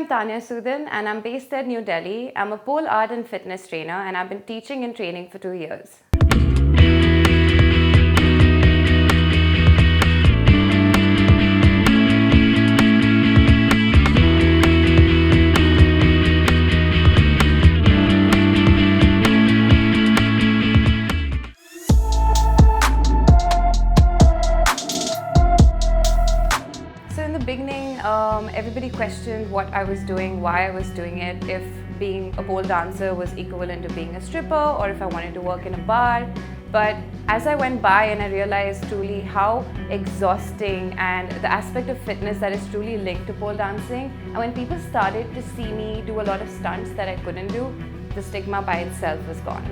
I'm Tania Sudan and I'm based at New Delhi. I'm a pole art and fitness trainer and I've been teaching and training for 2 years. So in the beginning, everybody questioned what I was doing, why I was doing it, if being a pole dancer was equivalent to being a stripper or if I wanted to work in a bar. But as I went by and I realized truly how exhausting and the aspect of fitness that is truly linked to pole dancing, and when people started to see me do a lot of stunts that I couldn't do, the stigma by itself was gone.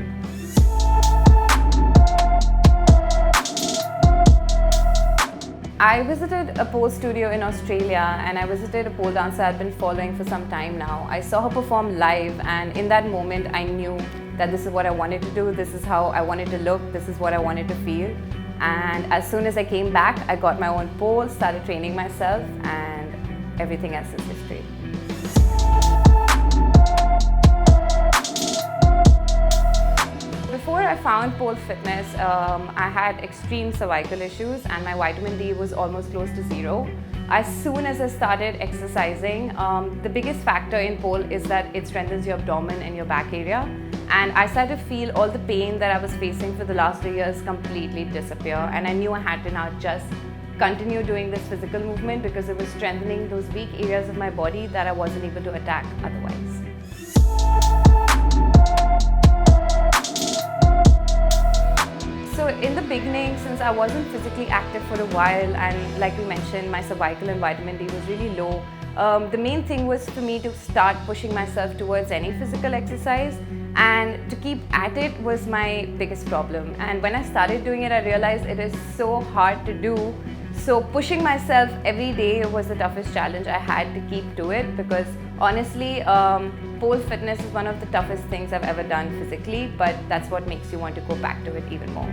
I visited a pole studio in Australia and I visited a pole dancer I'd been following for some time now. I saw her perform live and in that moment I knew that this is what I wanted to do, this is how I wanted to look, this is what I wanted to feel. And as soon as I came back, I got my own pole, started training myself, and everything else is history. Before I found pole fitness, I had extreme cervical issues and my vitamin D was almost close to zero. As soon as I started exercising, the biggest factor in pole is that it strengthens your abdomen and your back area. And I started to feel all the pain that I was facing for the last 2 years completely disappear. And I knew I had to now just continue doing this physical movement because it was strengthening those weak areas of my body that I wasn't able to attack otherwise. So in the beginning, since I wasn't physically active for a while and like we mentioned, my cervical and vitamin D was really low, the main thing was for me to start pushing myself towards any physical exercise, and to keep at it was my biggest problem. And when I started doing it, I realized it is so hard to do. So pushing myself every day was the toughest challenge I had to keep to it, because honestly, pole fitness is one of the toughest things I've ever done physically, but that's what makes you want to go back to it even more.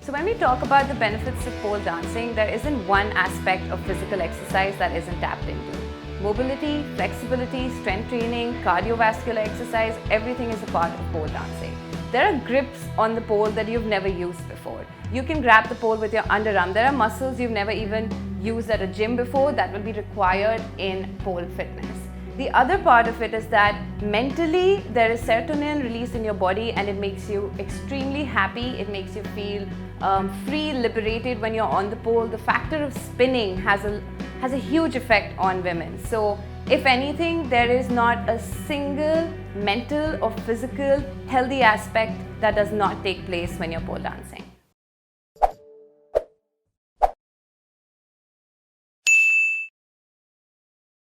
So when we talk about the benefits of pole dancing, there isn't one aspect of physical exercise that isn't tapped into. Mobility, flexibility, strength training, cardiovascular exercise, everything is a part of pole dancing. There are grips on the pole that you've never used before. You can grab the pole with your underarm. There are muscles you've never even used at a gym before that will be required in pole fitness. The other part of it is that mentally there is serotonin released in your body and it makes you extremely happy. It makes you feel free, liberated when you're on the pole. The factor of spinning has a huge effect on women. So if anything, there is not a single mental or physical healthy aspect that does not take place when you're pole dancing.